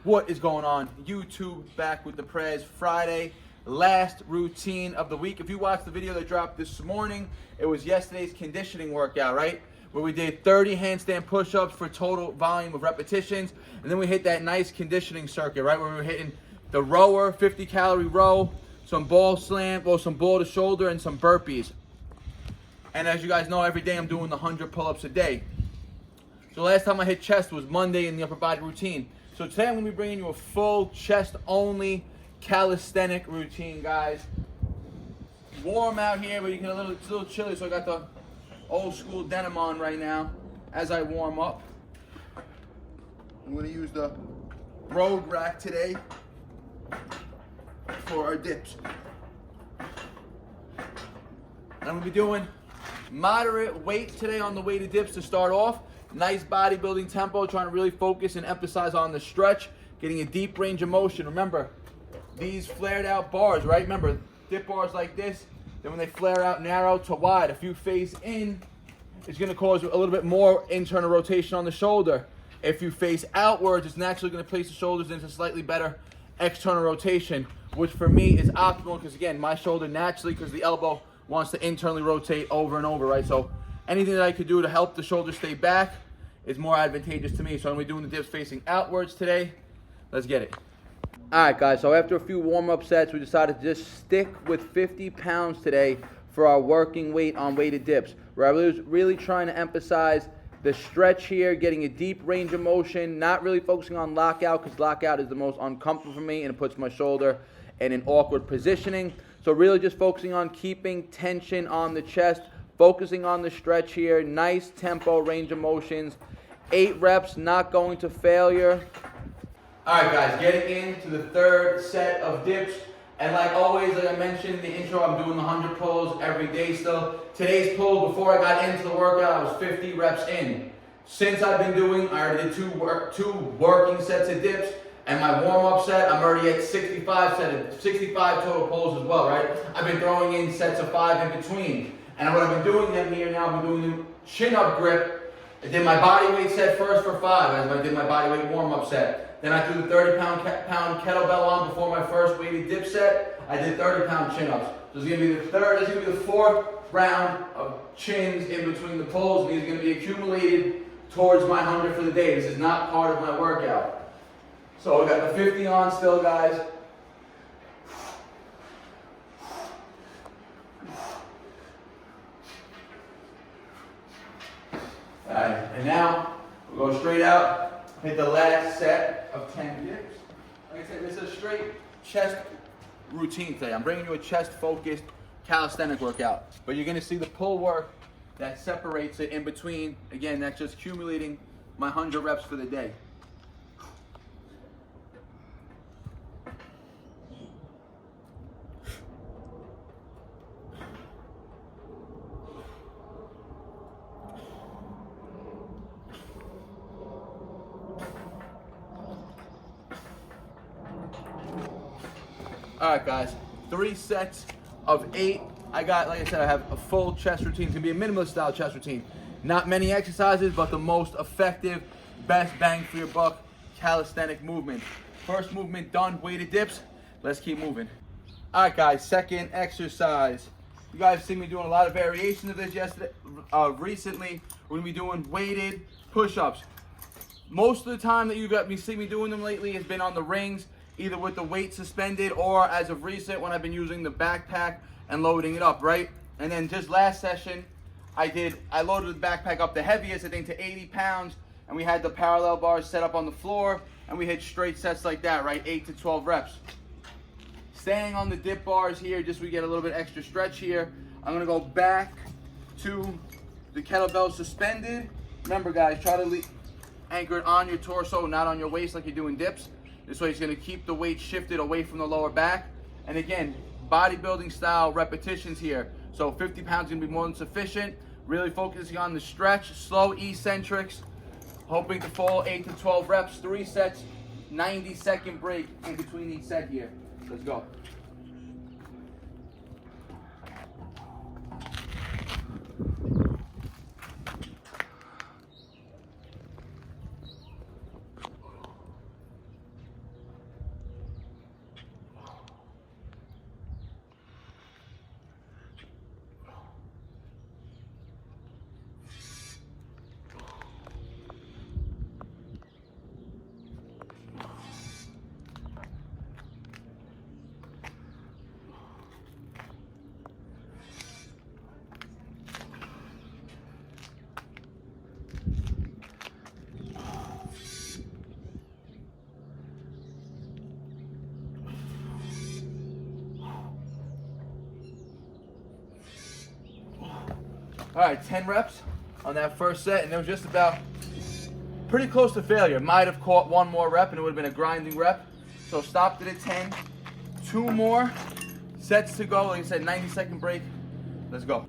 What is going on? YouTube, back with the Prez Friday, last routine of the week. If you watched the video that dropped this morning, it was yesterday's conditioning workout, right? Where we did 30 handstand push-ups for total volume of repetitions. And then we hit that nice conditioning circuit, right? Where we were hitting the rower, 50-calorie row, some ball slam, or some ball to shoulder, and some burpees. And as you guys know, every day I'm doing the 100 pull-ups a day. So last time I hit chest was Monday in the upper body routine. So today I'm going to be bringing you a full chest-only calisthenic routine, guys. Warm out here, but it's a little chilly, so I got the old school denim on right now as I warm up. I'm going to use the Rogue rack today for our dips. And I'm going to be doing moderate weight today on the weighted dips to start off. Nice bodybuilding tempo, trying to really focus and emphasize on the stretch, getting a deep range of motion. Remember, these flared out bars, right? Remember, dip bars like this, then when they flare out narrow to wide, if you face in, it's going to cause a little bit more internal rotation on the shoulder. If you face outwards, it's naturally going to place the shoulders into slightly better external rotation, which for me is optimal because, again, my shoulder naturally, because the elbow wants to internally rotate over and over, right? So anything that I could do to help the shoulder stay back is more advantageous to me. So I'm going to be doing the dips facing outwards today. Let's get it. All right, guys. So after a few warm-up sets, we decided to just stick with 50 pounds today for our working weight on weighted dips. Where I was really trying to emphasize the stretch here, getting a deep range of motion, not really focusing on lockout because lockout is the most uncomfortable for me and it puts my shoulder in an awkward positioning. So really just focusing on keeping tension on the chest, focusing on the stretch here, nice tempo, range of motions, 8 reps, not going to failure. All right, guys, getting into the third set of dips. And like always, like I mentioned in the intro, I'm doing the 100 pulls every day still. Today's pull, before I got into the workout, I was 50 reps in. Since I've been doing, I already did two working sets of dips. And my warm-up set, I'm already at 65 total pulls as well, right? I've been throwing in sets of 5 in between. And what I've been doing them here now, I've been doing them chin-up grip. I did my body weight set first for 5, as I did my body weight warm-up set. Then I threw the 30-pound kettlebell on before my first weighted dip set. I did 30-pound chin-ups. So it's going to be the fourth round of chins in between the pulls. And these are going to be accumulated towards my 100 for the day. This is not part of my workout. So we got the 50 on still, guys. All right, and now we'll go straight out, hit the last set of 10 dips. Like I said, this is a straight chest routine today. I'm bringing you a chest-focused calisthenic workout, but you're gonna see the pull work that separates it in between. Again, that's just accumulating my 100 reps for the day. All right, guys, 3 sets of 8. I got, like I said, I have a full chest routine. It's gonna be a minimalist style chest routine. Not many exercises, but the most effective, best bang for your buck calisthenic movement. First movement done, weighted dips. Let's keep moving. All right, guys, second exercise. You guys see me doing a lot of variations of this recently. We're gonna be doing weighted push-ups. Most of the time that you got me see me doing them lately has been on the rings, either with the weight suspended or as of recent when I've been using the backpack and loading it up, right? And then just last session, I loaded the backpack up the heaviest, I think to 80 pounds, and we had the parallel bars set up on the floor, and we hit straight sets like that, right? 8 to 12 reps. Staying on the dip bars here, just so we get a little bit extra stretch here. I'm gonna go back to the kettlebell suspended. Remember, guys, try to anchor it on your torso, not on your waist like you're doing dips. This way it's going to keep the weight shifted away from the lower back. And again, bodybuilding style repetitions here. So 50 pounds is going to be more than sufficient. Really focusing on the stretch, slow eccentrics, hoping to fall 8 to 12 reps, 3 sets, 90-second break in between each set here. Let's go. All right, 10 reps on that first set, and it was just about pretty close to failure. Might have caught one more rep and it would have been a grinding rep. So stopped it at 10. 2 more sets to go. Like I said, 90-second break. Let's go.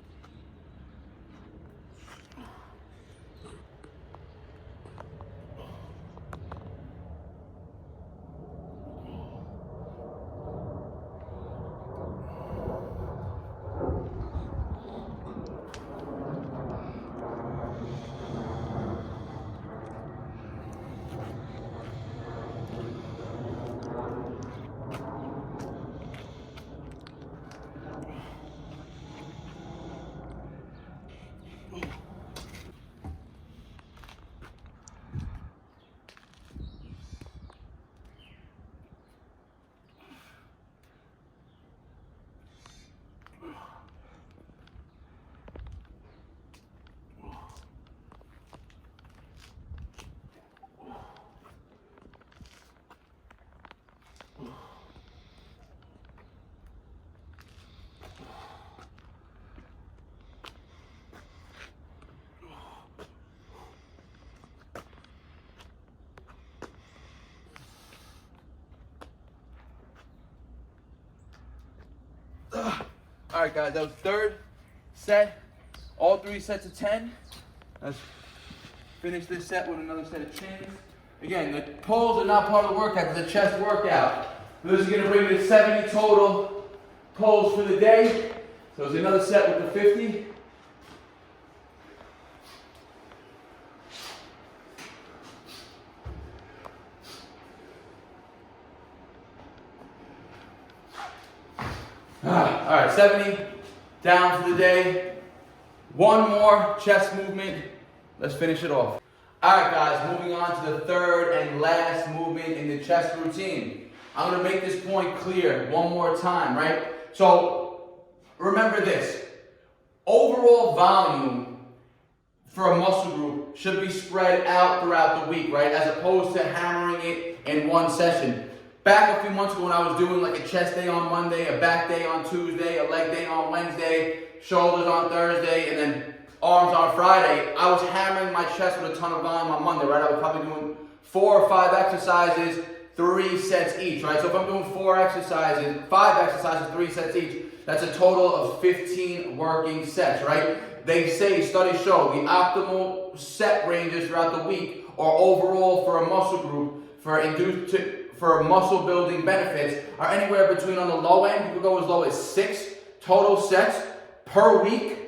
All right, guys, that was third set. All 3 sets of 10. Let's finish this set with another set of chins. Again, the pulls are not part of the workout. It's a chest workout. This is going to bring me to 70 total pulls for the day. So it's another set with the 50. All right, 70 down for the day. 1 more chest movement. Let's finish it off. All right, guys, moving on to the third and last movement in the chest routine. I'm going to make this point clear one more time, right? So remember this. Overall volume for a muscle group should be spread out throughout the week, right? As opposed to hammering it in one session. Back a few months ago when I was doing like a chest day on Monday, a back day on Tuesday, a leg day on Wednesday, shoulders on Thursday, and then arms on Friday, I was hammering my chest with a ton of volume on Monday, right? I was probably doing 4 or 5 exercises, 3 sets each, right? So if I'm doing 4 exercises, 5 exercises, 3 sets each, that's a total of 15 working sets, right? They say, studies show, the optimal set ranges throughout the week or overall for a muscle group for muscle building benefits are anywhere between, on the low end, you could go as low as 6 total sets per week.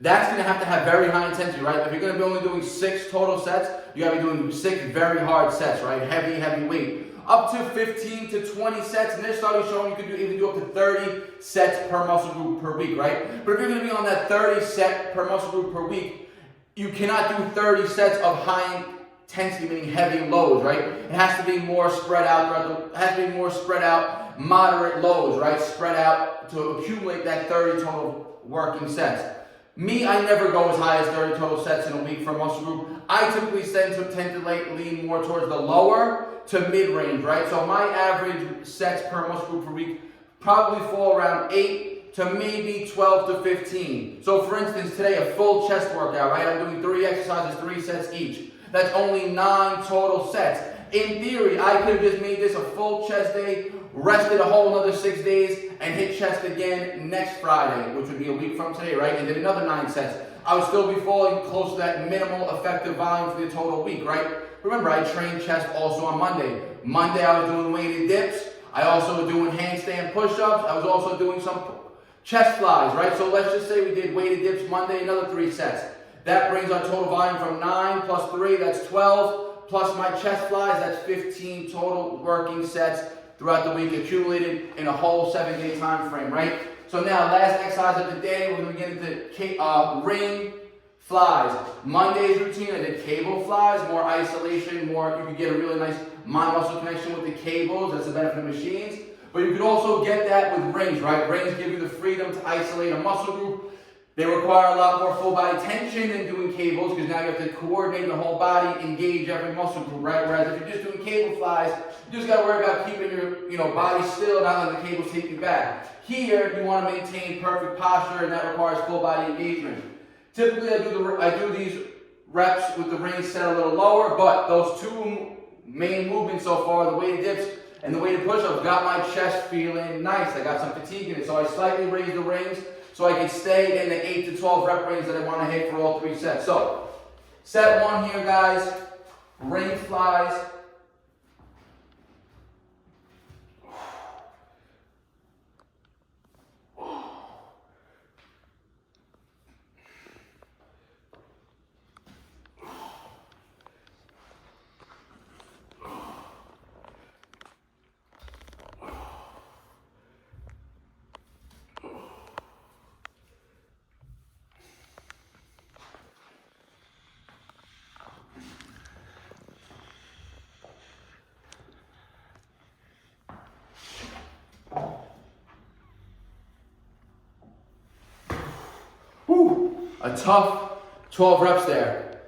That's going to have very high intensity, right? If you're going to be only doing 6 total sets, you got to be doing 6 very hard sets, right? Heavy weight. Up to 15 to 20 sets, and this study showing you could even do up to 30 sets per muscle group per week, right? But if you're going to be on that 30 set per muscle group per week, you cannot do 30 sets of high intensity, meaning heavy loads, right? It has to be more spread out moderate loads, right? Spread out to accumulate that 30 total working sets. Me, I never go as high as 30 total sets in a week for a muscle group. I typically tend to lean more towards the lower to mid-range, right? So my average sets per muscle group per week probably fall around 8 to maybe 12 to 15. So for instance, today a full chest workout, right? I'm doing 3 exercises, 3 sets each. That's only 9 total sets. In theory, I could have just made this a full chest day, rested a whole another 6 days, and hit chest again next Friday, which would be a week from today, right? And did another 9 sets. I would still be falling close to that minimal effective volume for the total week, right? Remember, I trained chest also on Monday. Monday, I was doing weighted dips. I also was doing handstand push-ups. I was also doing some chest flies, right? So let's just say we did weighted dips Monday, another 3 sets. That brings our total volume from 9 plus 3, that's 12, plus my chest flies, that's 15 total working sets throughout the week, accumulated in a whole 7-day time frame, right? So now, last exercise of the day, we're going to get into ring flies. Monday's routine, I did cable flies, more isolation, you can get a really nice mind-muscle connection with the cables. That's the benefit of machines. But you could also get that with rings, right? Rings give you the freedom to isolate a muscle group. They require a lot more full body tension than doing cables, because now you have to coordinate the whole body, engage every muscle group, right? Whereas if you're just doing cable flies, you just got to worry about keeping your body still, not letting the cables take you back. Here, you want to maintain perfect posture, and that requires full body engagement. Typically I do these reps with the range set a little lower, but those two main movements so far, the weighted dips and the weighted push-ups, got my chest feeling nice. I got some fatigue in it, so I slightly raised the range so I can stay in the 8 to 12 rep range that I want to hit for all 3 sets. So, set 1 here, guys. Ring flies. Whew, a tough 12 reps there.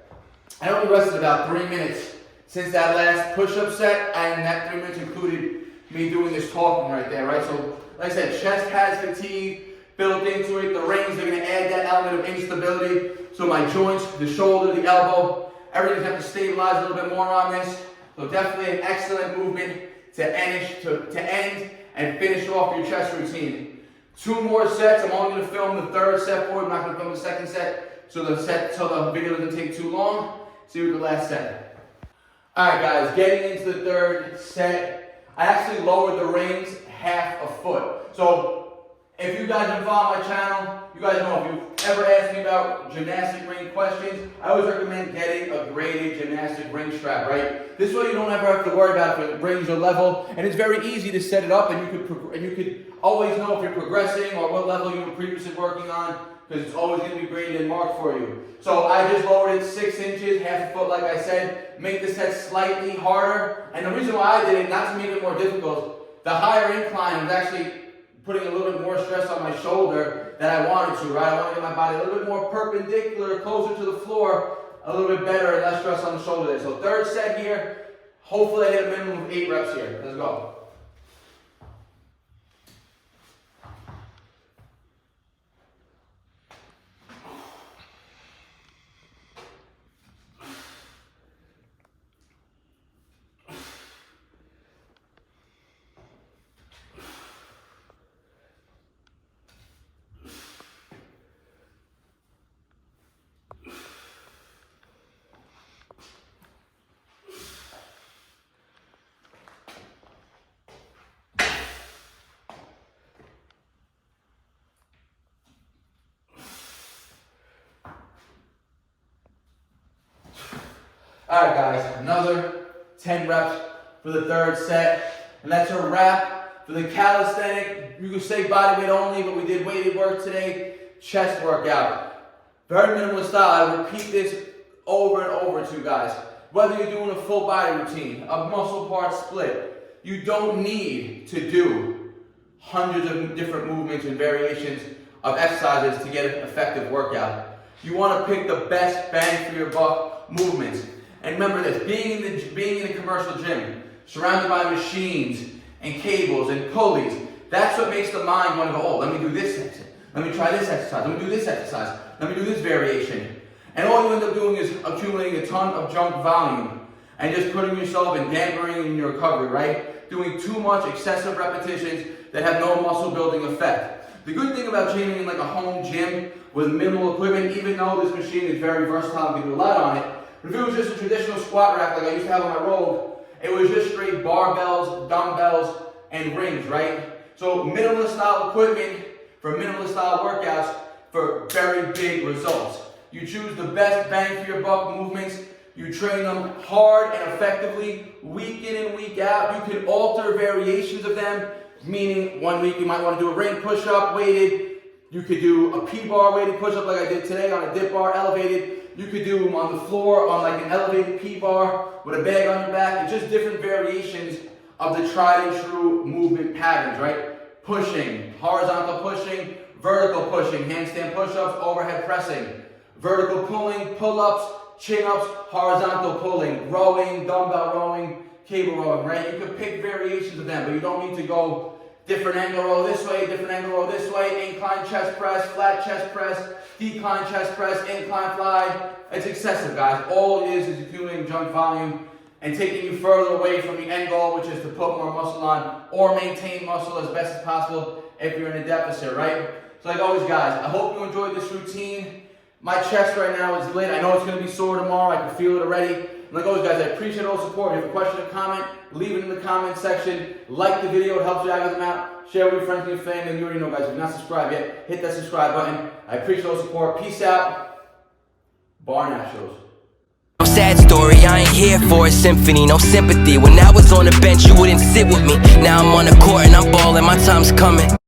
I only rested about 3 minutes since that last push-up set, and that 3 minutes included me doing this talking right there, right? So, like I said, chest has fatigue built into it. The rings are gonna add that element of instability. So my joints, the shoulder, the elbow, everything's gonna have to stabilize a little bit more on this. So definitely an excellent movement to end and finish off your chest routine. 2 more sets. I'm only going to film the 3rd set for you. I'm not going to film the 2nd set, so the video doesn't take too long. See you with the last set. Alright guys, getting into the 3rd set, I actually lowered the rings half a foot. So if you guys have been following my channel, you guys know if you've ever asked me about gymnastic ring questions, I always recommend getting a graded gymnastic ring strap, right? This way you don't ever have to worry about if the rings are level, and it's very easy to set it up, and you could always know if you're progressing or what level you were previously working on, because it's always going to be graded and marked for you. So I just lowered it 6 inches, half a foot like I said, make the set slightly harder, and the reason why I did it, not to make it more difficult, the higher incline was actually putting a little bit more stress on my shoulder than I wanted to, right? I want to get my body a little bit more perpendicular, closer to the floor, a little bit better, and less stress on the shoulder there. So 3rd set here, hopefully I hit a minimum of 8 reps here. Let's go. Alright guys, another 10 reps for the 3rd set, and that's a wrap for the calisthenic, you could say body weight only, but we did weighted work today, chest workout. Very minimalist style. I repeat this over and over to you guys. Whether you're doing a full body routine, a muscle part split, you don't need to do hundreds of different movements and variations of exercises to get an effective workout. You want to pick the best bang for your buck movements. And remember this, being in a commercial gym, surrounded by machines and cables and pulleys, that's what makes the mind want to go, oh, let me do this exercise, let me try this exercise, let me do this exercise, let me do this variation. And all you end up doing is accumulating a ton of junk volume and just putting yourself and dampering in your recovery, right? Doing too much excessive repetitions that have no muscle building effect. The good thing about training in like a home gym with minimal equipment, even though this machine is very versatile and can do a lot on it, but if it was just a traditional squat rack like I used to have on my Rogue, it was just straight barbells, dumbbells, and rings, right? So minimalist style equipment for minimalist style workouts for very big results. You choose the best bang for your buck movements. You train them hard and effectively, week in and week out. You can alter variations of them, meaning 1 week you might want to do a ring push-up weighted. You could do a P-bar weighted push-up like I did today on a dip bar elevated. You could do them on the floor on like an elevated P-bar with a bag on your back. It's just different variations of the tried and true movement patterns, right? Pushing, horizontal pushing, vertical pushing, handstand push-ups, overhead pressing, vertical pulling, pull-ups, chin-ups, horizontal pulling, rowing, dumbbell rowing, cable rowing, right? You can pick variations of them, but you don't need to go Different angle row this way, different angle row this way, incline chest press, flat chest press, decline chest press, incline fly. It's excessive, guys. All it is accumulating junk volume and taking you further away from the end goal, which is to put more muscle on or maintain muscle as best as possible if you're in a deficit, right? So like always, guys, I hope you enjoyed this routine. My chest right now is lit. I know it's going to be sore tomorrow. I can feel it already. Like always, guys, I appreciate all the support. If you have a question or comment, leave it in the comment section. Like the video. It helps the algorithm out. Share with your friends and your family. And you already know, guys, if you're not subscribed yet, hit that subscribe button. I appreciate all the support. Peace out. Barnaturals. No sad story, I ain't here for a symphony, no sympathy. When I was on the bench, you wouldn't sit with me. Now I'm on the court and I'm balling, my time's coming.